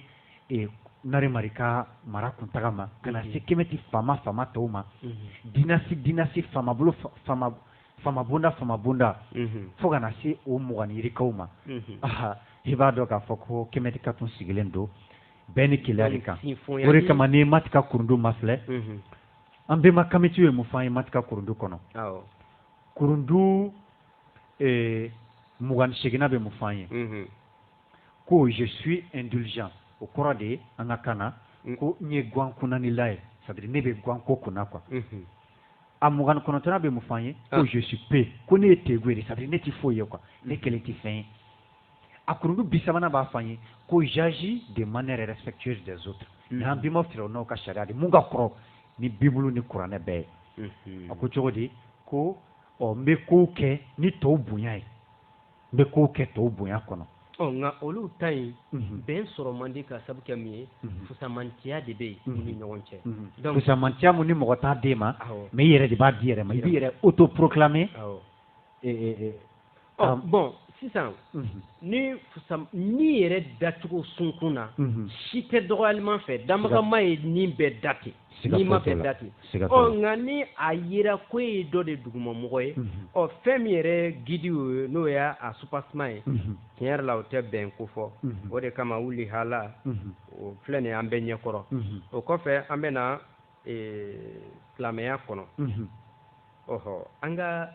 nare mari ka mara kuntaga ma ka na se kɛmɛti fama tɔw ma dynastie fama bonda fo ka na se o muganirikaw ma i b'a dɔn k'a fɔ ko kɛmɛti ka tun sigilen don bɛɛ ni keleya de kan o de kama ni matika kurundu ma filɛ an bɛnba kamitiw ye mun fɔ an ye matika kurundu kɔnɔ kurundu 28 bɛ mun fɔ an ye ko je suis indulgent o kɔrɔ de ye an ka kan na ko n ye guwan kunnanila ye c'est-à-dire ne bɛ guwan ko kunna quoi a 29 bɛ mun fɔ an ye ko je suis paix ko ne ye tegue de c'est-à-dire ne tɛ foyi ye quoi ne kelen tɛ fɛn ye a kurundu 30 b'a fɔ an ye ko j'agis de manière respectueuse des autres mais an bɛnbaw firawunaw ka sariya de mun ka kɔrɔ ni bibulu ni kuranɛ bɛɛ ye a ko cogo di ko n bɛ kow kɛ ni tɔw bonya ye n bɛ kow kɛ tɔw bonya kɔnɔ nka olu ta in bɛn sɔrɔ man di ka sabu kɛ min ye fusamantiya de bɛ yen u ni ɲɔgɔn cɛ fusamantiya mun ni mɔgɔ t'a den ma mais i yɛrɛ de b'a di yɛrɛ ma i b'i yɛrɛ autoproclamer bon sisan ni yɛrɛ dacogo sunkun na si tɛ dɔgɔyaliman fɛ danbagama ye ni bɛɛ date n'i ma bɛɛ date nka ni a yera ko e ye dɔ de dugumamɔgɔ ye fɛn min yɛrɛ gidi ye n'o y'a soupassement ye tiɲɛ yɛrɛ la o tɛ bɛn ko fɔ o de kama wuli hala o filɛ nin ye an bɛ ɲɛkɔrɔ o kɔfɛ an bɛ na silamɛya kɔnɔ an ka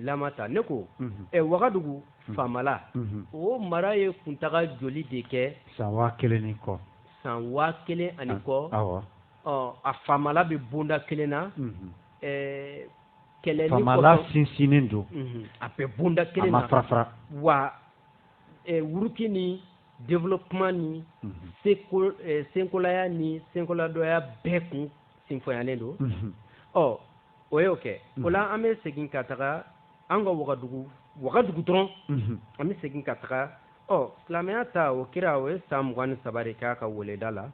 lamata ne ko wagadugu famala o mara ye kuntaga joli de kɛ san 1000 ni kɔ san 1000 ani kɔ a famala bɛ bonda kelen na kɛlɛ ni famala sinsinnen don a bɛ bonda kelen na a ma farafara wa wuruki ni développement ni senkolaya ni senkoladɔya bɛɛ kun sinfonyalen don o y'o kɛ o la an bɛ segin ka taga an ka wagadugu dɔrɔn an bɛ segin ka taga silamɛya ta o kira o ye san 23 de k'a ka weleda la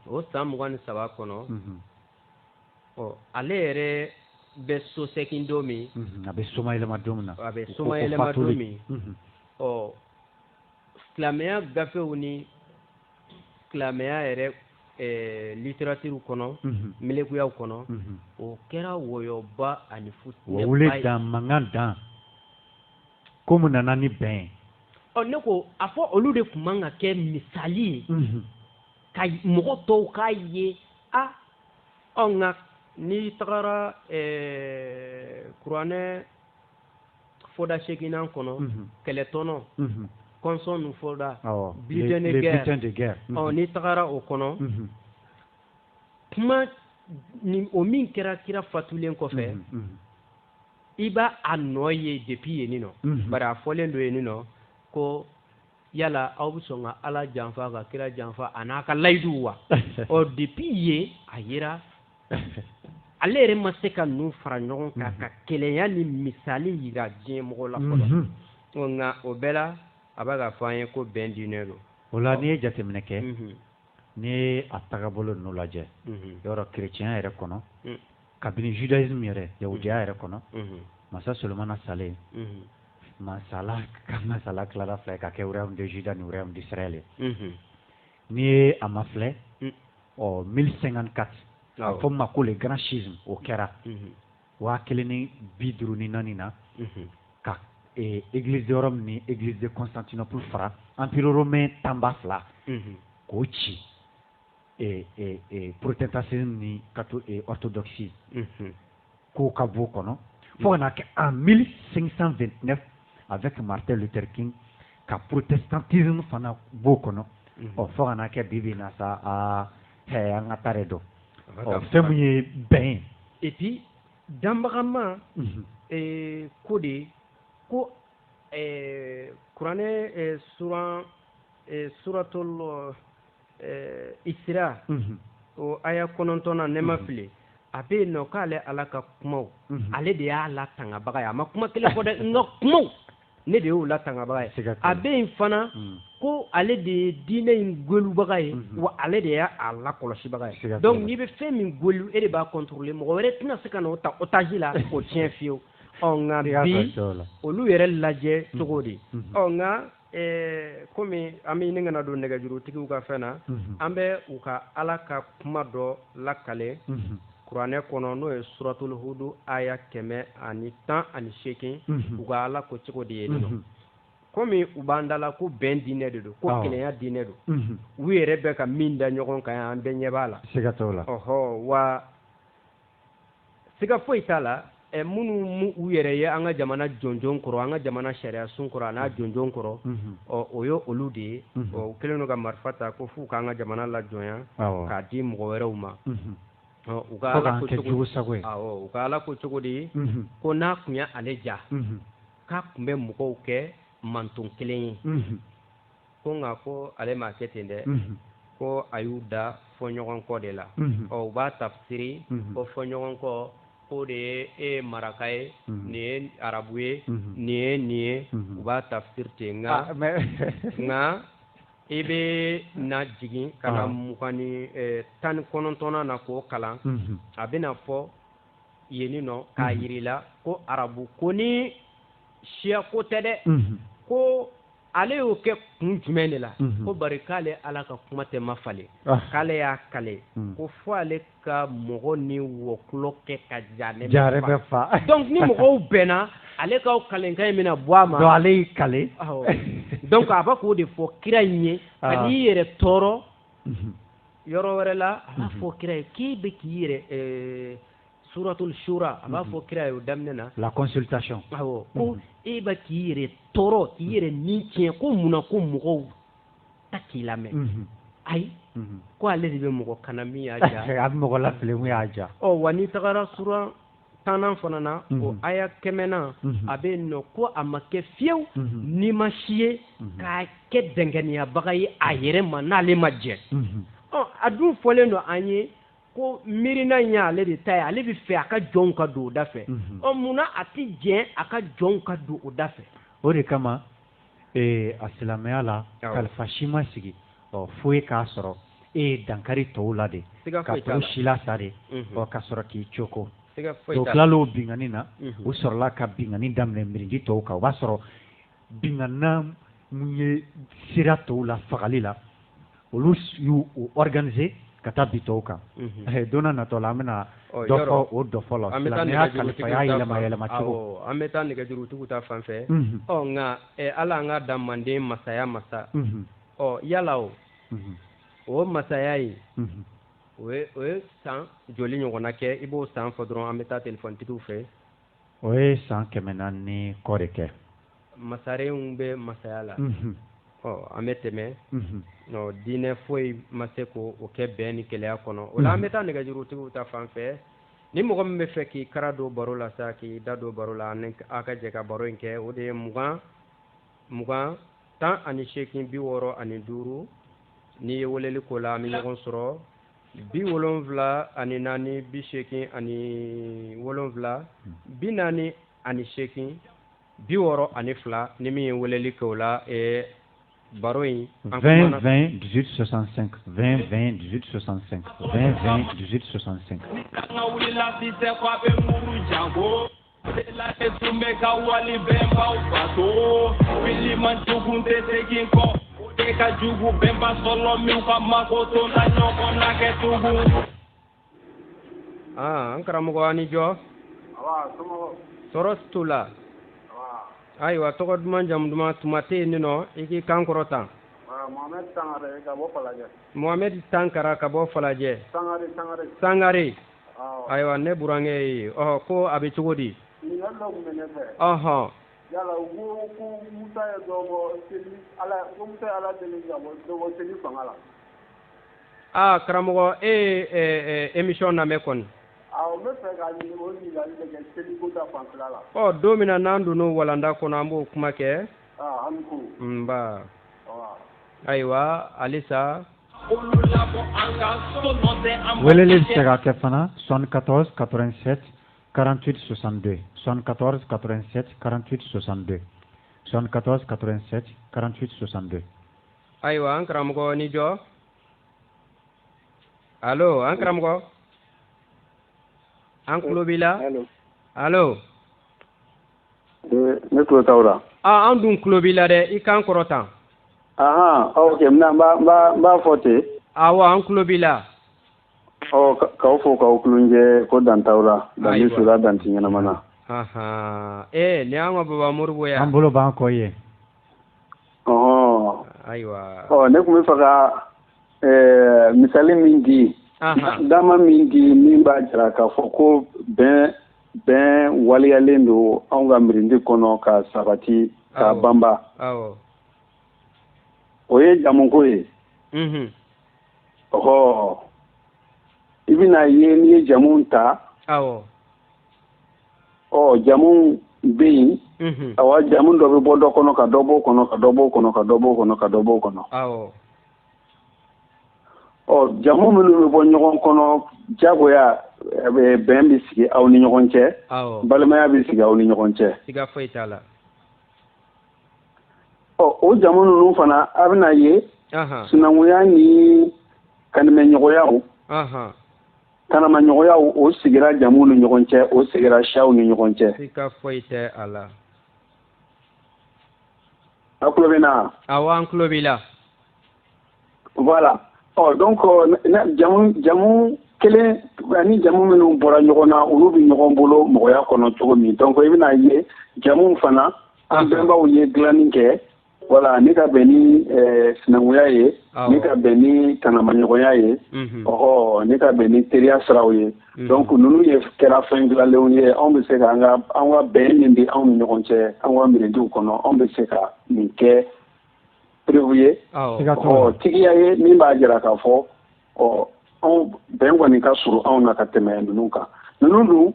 o san 23 kɔnɔ ale yɛrɛ bɛ so sɛkin don min a bɛ soma yɛlɛma don min na a bɛ soma yɛlɛma don min silamɛya gafew ni silamɛya yɛrɛ littérature kɔnɔ melekuyaw kɔnɔ o kɛra wɔyɔba ani futinɛba wele dan mankan dan ko mun nana ni bɛn ne ko a fɔ olu de tun man ka kɛ misali ye ka mɔgɔ tɔw k'a ye nka n'i tagara kuranɛ fɔda 8nan kɔnɔ kɛlɛtɔnɔ consort nous fɔda bulletin de guerre n'i tagara o kɔnɔ kuma o min kɛra kira fatulen kɔfɛ i b'a a nɔ ye depuis yen nɔ bari a fɔlen don yen nɔ ko yala aw bɛ sɔn ka ala janfa ka kira janfa a n'a ka layidu wa depuis yen a yera ale yɛrɛ ma se ka ninnu fara ɲɔgɔn kan ka kɛlɛya ni misali yira diɲɛ mɔgɔ la fɔlɔ nka o bɛɛ la a bɛ ka fɔ an ye ko bɛn diinɛ don o la n'i ye jateminɛ kɛ n'i ye a tagabolo ninnu lajɛ yɔrɔ kerecɛnya yɛrɛ kɔnɔ kabini judaïsme yɛrɛ yahudiya yɛrɛ kɔnɔ masa solomana salen masala tilara fila ka kɛ royaume de Juda ni royaume d'Israël n'i ye a ma filɛ 1054 a fɔ ma ko le grand schisme o kɛra 1054 na ka église de Rome ni église de Constantinople fara empire romain tanba fila k'o ci protestantisme ni orthodoxie k'o ka bɔ kɔnɔ fo ka na kɛ en 1529 avec Martin Luther King ka protestantisme fana b'o kɔnɔ fo ka na kɛ bibi na sa an ka taa de dɔn fɛn min ye bɛn et puis danbagama ko de ko kuranɛ suratul Isra o aya 9 ne ma fili a bɛ yen nɔ k'ale ala ka kumaw ale de y'a latangabaga ye a ma kuma kelen fɔ dɛ nka kumaw ne de y'o latangabaga ye a bɛ yen fana ko ale de ye diinɛ in golubaga ye wa ale de y'a lakɔlɔsibaga ye donc n'i bɛ fɛn min golu e de b'a contrôler mɔgɔ wɛrɛ tɛna se ka n'o ta otage la k'o tiɲɛ fiyewu nka bi olu yɛrɛ lajɛ cogo di nka komi an bɛ ɲini kana don nɛgɛjurutigiw ka fɛn na an bɛ u ka ala ka kuma dɔ lakale kuranɛ kɔnɔ n'o ye suratul hudu aya 118 u ka ala ko cogo di ye komi u b'an da la ko bɛn diinɛ de don ko kɛlɛya diinɛ don u yɛrɛ bɛ ka min da ɲɔgɔn kan an bɛɛ ɲɛ b'a la siga t'o la wa siga foyi t'a la minnu u yɛrɛ ye an ka jamana jɔnjɔn kɔrɔ an ka jamana sariya sun kɔrɔ a n'a jɔnjɔn kɔrɔ o ye olu de ye u kɛlen don ka marifa ta ko f'u k'an ka jamana lajɔnya k'a di mɔgɔ wɛrɛw ma u ka ala ko cogo di ko n'a tun ye ale ja k'a tun bɛ mɔgɔw kɛ manton kelen ye ko nka ko ale m'a kɛ ten dɛ ko a y'u da fɔɲɔgɔn kɔ de la u b'a tafsiri ko fɔɲɔgɔn kɔ ko de ye e maraka ye nin ye arabu ye nin ye u b'a tafsiri ten nka i bɛ na jigin ka na 19 na k'o kalan a bɛna fɔ yen nɔ k'a yir'i la ko arabu ko ni siya ko tɛ dɛ ko ale y'o kɛ kun jumɛn de la ko bari k'ale ala ka kuma tɛ ma falen k'ale y'a kale ko fo ale ka mɔgɔ ni wɔkulɔ kɛ ka jare bɛ fa donc ni mɔgɔw bɛnna ale ka kalenkan in bɛna bɔ a ma donc ale y'i kale donc a b'a k'o de fɔ kira in ye ka n'i yɛrɛ tɔɔrɔ yɔrɔ wɛrɛ la a b'a fɔ kira ye k'i bɛ k'i yɛrɛ suratul shura a b'a fɔ kira ye o daminɛ na la consultation ko e bɛ k'i yɛrɛ tɔɔrɔ k'i yɛrɛ ni tiɲɛ ko munna ko mɔgɔw ta k'i lamɛn ayi ko ale de bɛ mɔgɔ kana min y'a ja a bɛ mɔgɔ lafili min y'a ja wa n'i tagara sura 10 fana na o aya 100 a bɛ yen nɔ ko a ma kɛ fiyewu n'i ma si ye k'a kɛ dɛngɛniyabaga ye a yɛrɛ ma n'ale ma jɛ a dun fɔlen don an ye ko miirina in y'ale de ta ye ale bɛ fɛ a ka jɔnw ka don o da fɛ munna a tɛ jɛn a ka jɔnw ka don o da fɛ o de kama a silamɛya la kalifa si ma sigi fo ye k'a sɔrɔ e ye dankari tɔw la de ka to si la sa de ka sɔrɔ k'i coko o tilal'o bingani na o sɔrɔla ka bingani daminɛ mirindi tɔw kan o b'a sɔrɔ binganna mun ye sira tɔw la fagali la olu y'u organiser ka taa bi tɔw kan don na natɔ la an bɛna dɔ fɔ o dɔ fɔlɔ silamɛya kalifa y'a yɛlɛma cogo an bɛ taa nɛgɛjurutigiw ta fan fɛ nka ala an ka da manden masaya masa yala o masaya in o ye san joli ɲɔgɔnna kɛ i b'o san fɔ dɔrɔn an bɛ taa telefɔnitigiw fɛ o ye san 400 ni kɔ de kɛ masarenw bɛ masaya la an bɛ tɛmɛ diinɛ foyi ma se k'o kɛ bɛn ni kɛlɛya kɔnɔ o la an bɛ taa nɛgɛjurutigiw ta fan fɛ ni mɔgɔ min bɛ fɛ k'i kara don baro la sa k'i da don baro la ani a ka jɛ ka baro in kɛ o de ye 20 10 tan ani seegin 65 n'i ye weleli k'o la an bɛ ɲɔgɔn sɔrɔ 74 ani 4 80 ani 7 40 ani 8 62 ni min ye weleli kɛ o la baro in 20 20 18 65 20 20 18 65 20 20 18 65 an karamɔgɔ ani jɔ tɔɔrɔ t'u la ayiwa tɔgɔ duman jamu duman tuma tɛ yen nɔ i k'i kan kɔrɔta Mohamed Tankara ka bɔ Falajɛ Sangare ayiwa ne burankɛ ye ko a bɛ cogo di ɔhɔn yala ko Musa ye dɔ bɔ seli ala ko Musa ye ala deli ka bɔ dɔ bɔ seli fanga la karamɔgɔ émission lamɛn kɔni awɔ n bɛ fɛ ka ɲini o ɲininkali de kɛ seli ko ta fanfɛla la don min na n'an donna walanda kɔnɔ an b'o kuma kɛ an ko nba ayiwa halisa weleli bɛ se ka kɛ fana 74 87 48 62 74 87 48 62 74 87 48 62 ayiwa an karamɔgɔ ni jɔ allo an karamɔgɔ an tulo b'i la allo ne tulo t'aw la an dun tulo b'i la dɛ i kan kɔrɔtan ok n b'a fɔ ten awɔ an tulo b'i la k'aw fo k'aw kulonjɛ ko dan t'aw la dan bɛ sola dan ti ɲɛnama na ni an ka baba Moribo yan an bolo b'an kɔ ye ayiwa ne tun bɛ fɛ ka misali min di dama min di min b'a jira k'a fɔ ko bɛn waliyalen don anw ka mirindi kɔnɔ ka sabati k'a banba o ye jamuko ye i bɛna ye n'i ye jamu ta jamu bɛ yen jamu dɔ bɛ bɔ dɔ kɔnɔ ka dɔ b'o kɔnɔ ka dɔ b'o kɔnɔ ka dɔ b'o kɔnɔ ka dɔ b'o kɔnɔ jamu minnu bɛ bɔ ɲɔgɔn kɔnɔ jagoya bɛn bɛ sigi aw ni ɲɔgɔn cɛ balimaya bɛ sigi aw ni ɲɔgɔn cɛ siga foyi t'a la o jamu ninnu fana a bɛna ye sinankunya ni kanimɛɲɔgɔnyaw kanamaɲɔgɔnyaw o sigira jamu ni ɲɔgɔn cɛ o sigira siyaw ni ɲɔgɔn cɛ siga foyi tɛ a la a tulo bɛ na awɔ an tulo b'i la voilà donc jamu kelen ani jamu minnu bɔra ɲɔgɔn na olu bɛ ɲɔgɔn bolo mɔgɔya kɔnɔ cogo min donc i bɛna ye jamu fana an bɛnbaw ye dilanni kɛ voilà ne ka bɛn ni sinankunya ye ne ka bɛn ni kanamaɲɔgɔnya ye ne ka bɛn ni teriya siraw ye donc ninnu ye kɛra fɛn dilanlenw ye anw bɛ se ka an ka bɛn min bɛ anw ni ɲɔgɔn cɛ an ka mirindiw kɔnɔ anw bɛ se ka nin kɛ prévu ye tigiya ye min b'a jira k'a fɔ anw bɛn kɔni ka surun anw na ka tɛmɛ ninnu kan ninnu dun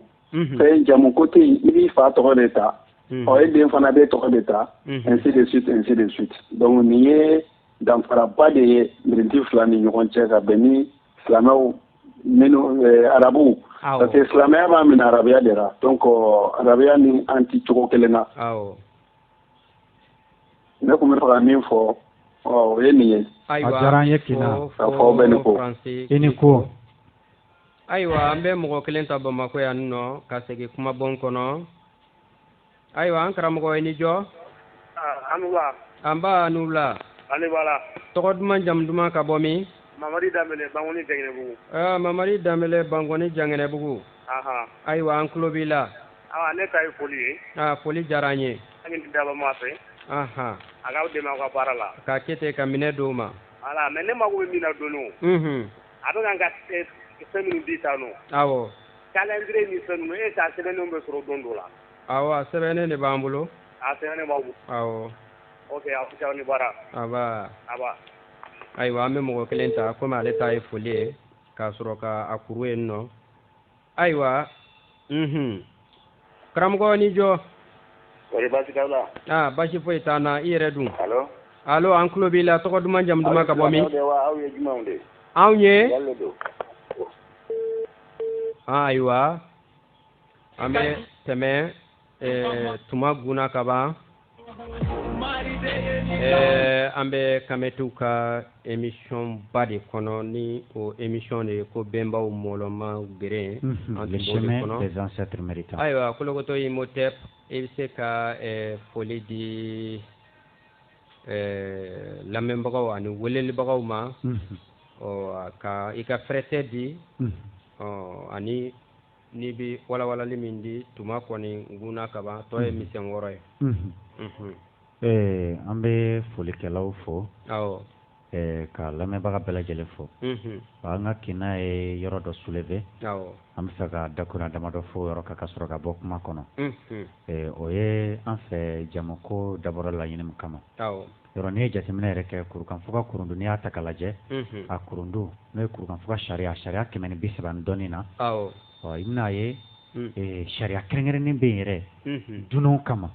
fɛn jamu ko tɛ yen i b'i fa tɔgɔ de ta e den fana bɛ tɔgɔ de ta ainsi de suite donc nin ye danfaraba de ye mirinti fila ni ɲɔgɔn cɛ ka bɛn ni silamɛw minnu arabuw parce que silamɛya b'a minɛ arabuya de la donc arabuya ni an ti cogo kelen na ne tun bɛ fɛ ka min fɔ o ye nin ye a diyara an ye Kina ka fɔ bɛ ne ko i ni ko ayiwa an bɛ mɔgɔ kelen ta Bamakɔ yan nɔ ka segin kumabɔn kɔnɔ ayiwa an karamɔgɔ i ni jɔ an b'a n'u la tɔgɔ duman jamu duman ka bɔ min Mamadi Danbɛlɛ Bangoni Jangɛnɛbugu Mamadi Danbɛlɛ Bangoni Jangɛnɛbugu ayiwa an tulo b'i la ne ta ye foli ye foli diyara an ye an ni daba ma fɛ a k'aw dɛmɛ aw ka baara la k'a kɛ ten ka minɛ d'o ma voilà mais ne mago bɛ min na dɔɔnin a bɛ kan ka fɛn minnu di tan nɔ awɔ calendrier ni fɛn ninnu e t'a sɛbɛnnenw bɛ sɔrɔ don dɔ la awɔ a sɛbɛnnen de b'an bolo sɛbɛnnen b'aw bolo awɔ ok aw caw ni baara aba ayiwa an bɛ mɔgɔ kelen ta komi ale ta ye foli ye k'a sɔrɔ ka a kuru yen nɔ ayiwa karamɔgɔ ni jɔ wari baasi t'aw la basi foyi t'an na i yɛrɛ dun allo an kulo b'i la tɔgɔ duman jamu duman ka bɔ min anw ye ayiwa an bɛ tɛmɛ tuma gunna ka ban an bɛ kamɛtiw ka émission ba de kɔnɔ ni o émission de ye ko bɛnbaw mɔlɔma geren le chemin des ancêtres méritants. ayiwa Kolokoto Imhotep i bɛ se ka foli di lamɛnbagaw ani welelibagaw ma ka i ka fɛrɛtɛ di ani n'i bɛ walawalali min di tuma kɔni gunna ka ban tɔ ye misɛn wɔɔrɔ ye. An bɛ folikɛlaw fo ka lamɛnbaga bɛɛ lajɛlen fo an ka kina ye yɔrɔ dɔ soulever an bɛ fɛ ka dakura damadɔ fo yɔrɔ ka sɔrɔ ka bɔ kuma kɔnɔ o ye an fɛ jamuko dabɔra laɲini min kama yɔrɔ n'i ye jateminɛ yɛrɛ kɛ kurukanfuga kurundu n'i y'a ta k'a lajɛ a kurundu n'o ye kurukanfuga sariya 130 dɔɔnin na i bɛn'a ye sariya kɛrɛnkɛrɛnnen bɛ yen yɛrɛ dunanw kama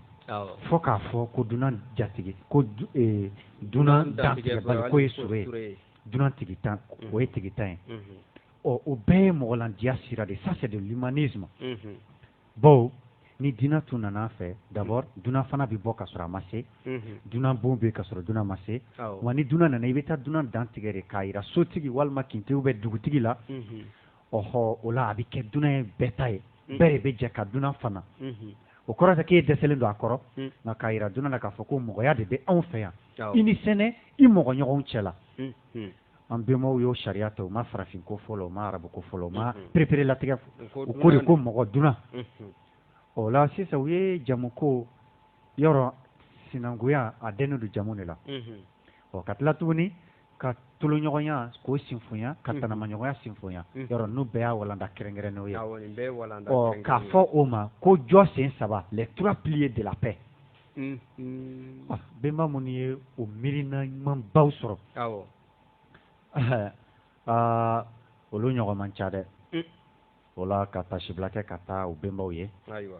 fo k'a fɔ ko dunan jatigi ko dunan dantigɛbali ko ye suro ye dunan tigitan o ye tigitan ye o bɛɛ ye mɔgɔlandiya sira de ça c'est de l'humanisme bon ni diinɛ tun nana fɛ d'abord dunan fana bɛ bɔ ka sɔrɔ a ma se dunan bon bɛ ka sɔrɔ dunan ma se wa ni dunan nana i bɛ taa dunan dantigɛ de k'a jira sotigi walima kintigi bɛ dugutigi la ɔhɔ o la a bɛ kɛ dunan ye bɛɛ ta ye bɛɛ de bɛ jɛ ka dunan fana o kɔrɔ tɛ k'e dɛsɛlen don a kɔrɔ nka k'a jira dunan na k'a fɔ ko mɔgɔya de bɛ anw fɛ yan i ni sɛnɛ i mɔgɔ ɲɔgɔn cɛ la an bɛnbaw y'o sariya ta u ma farafinko fɔlɔ u ma arabuko fɔlɔ u ma pereperelatigɛ u ko de ko mɔgɔ dunan o la sisan u ye jamuko yɔrɔ sinankunya a dɛnnen don jamu de la ka tila tuguni ka toloɲɔgɔnya k'o sinfonya ka tanamaɲɔgɔnya sinfonya yɔrɔ n'u bɛɛ y'a walanda kɛrɛnkɛrɛnnenw ye k'a fɔ o ma ko jɔ sen saba les trois piliers de la paix bɛnba minnu ye o miirina ɲumanbaw sɔrɔ olu ɲɔgɔn man ca dɛ o la ka tasibila kɛ ka taa u bɛnbaw ye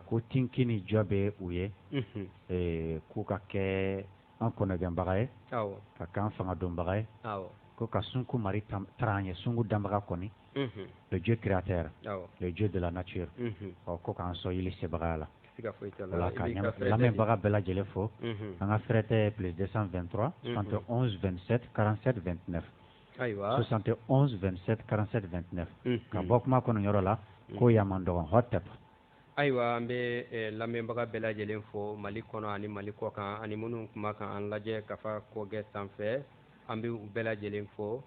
ko tinki ni jɔ bɛ u ye k'u ka kɛ an kɔnɔgɛnbaga ye ka k'an fanga dɔnbaga ye ko ka sunku mari taara an ye sunku danbaga kɔni le dieu créateur le dieu de la nature ko k'an sɔn yeli sebagaya la o la ka lamɛnbaga bɛɛ lajɛlen fo an ka fɛrɛtɛ plus 223 71 27 47 29 71 27 47 29 ka bɔ kuma kɔnɔ yɔrɔ la ko yaman dɔgɔn hɔtɛp ayiwa an bɛ lamɛnbaga bɛɛ lajɛlen fo mali kɔnɔ ani mali kɔkan ani minnu kuma kan an lajɛ kafa kɔgɛ sanfɛ an bɛ u bɛɛ lajɛlen fo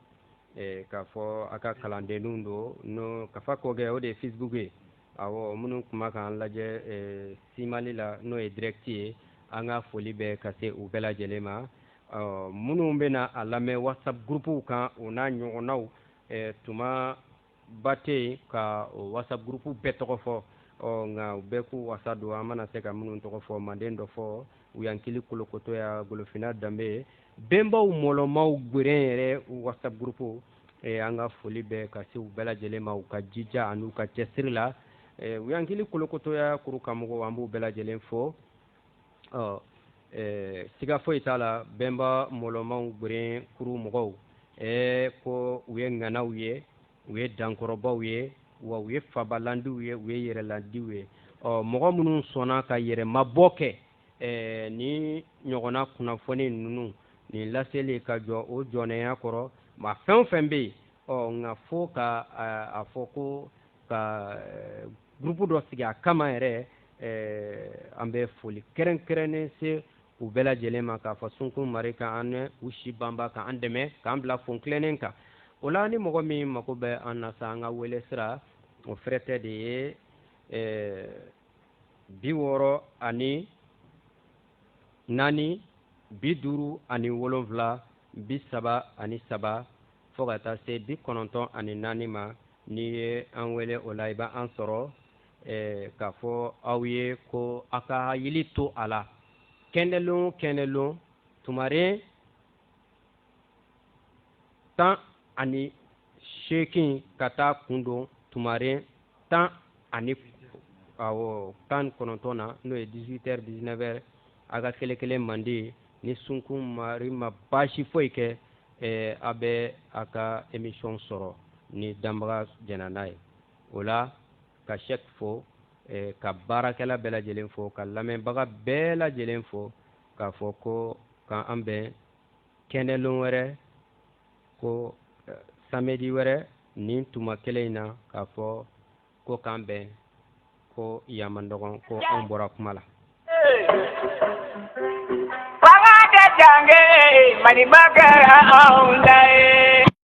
k'a fɔ a ka kalandenninw don n'o kafa kɔgɛ o de ye facebook ye awɔ minnu kuma kan an lajɛ simali la n'o ye direct ye an ka foli bɛ ka se u bɛɛ lajɛlen ma minnu bɛ na a lamɛn whatsapp groupew kan o n'a ɲɔgɔnnaw tuma ba tɛ yen ka o whatsapp groupe bɛɛ tɔgɔ fɔ nka u bɛɛ k'u wasa don an mana se ka minnu tɔgɔ fɔ manden dɔ fɔ uyankili kolokotoya golofina danbe bɛnbaw mɔlɔmaw gweren yɛrɛ whatsapp groupe an ka foli bɛ ka se u bɛɛ lajɛlen ma u ka jija ani u ka cɛsiri la uyankili kolokotoya kuru karamɔgɔ an b'u bɛɛ lajɛlen fo siga foyi t'a la bɛnba mɔlɔmaw gweren kuru mɔgɔw ko u ye ŋanaw ye u ye dankɔrɔbaw ye wa u ye fabalandiw ye u ye yɛrɛlandiw ye mɔgɔ minnu sɔnna ka yɛrɛmabɔ kɛ ni ɲɔgɔnna kunnafoni ninnu nin laseli ka jɔ o jɔnnenya kɔrɔ ma fɛn o fɛn bɛ yen nka fo ka a fɔ ko ka gurupu dɔ sigi a kama yɛrɛ an bɛ foli kɛrɛnkɛrɛnnen se u bɛɛ lajɛlen ma k'a fɔ sunkun mari kan an u si banba kan an dɛmɛ k'an bila fon tilennen kan o la ni mɔgɔ min mako bɛ an na sa an ka wele sira o fɛrɛtɛ de ye 64 ani 4 50 ani 7 30 ani 3 fo ka taa se 94 ani 4 ma n'i ye an wele o la i b'an sɔrɔ k'a fɔ aw ye ko a ka yili to a la kɛnɛlon tumaren 10 ani 8 ka taa kun don tumaren 10 ani 19 na n'o ye 18h 19h a ka kelen kelen mandi ni sunkun mari ma baasi foyi kɛ a bɛ a ka émission sɔrɔ ni danbaga jɛnna n'a ye o la ka Cheick fo ka baarakɛla bɛɛ lajɛlen fo ka lamɛnbaga bɛɛ lajɛlen fo k'a fɔ ko k'an bɛn kɛnɛlon wɛrɛ ko samedi wɛrɛ nin tuma kelen in na k'a fɔ ko k'an bɛn ko yamandɔgɔn ko an bɔra kuma la Fanga tɛ jange Maliba kɛra anw ta ye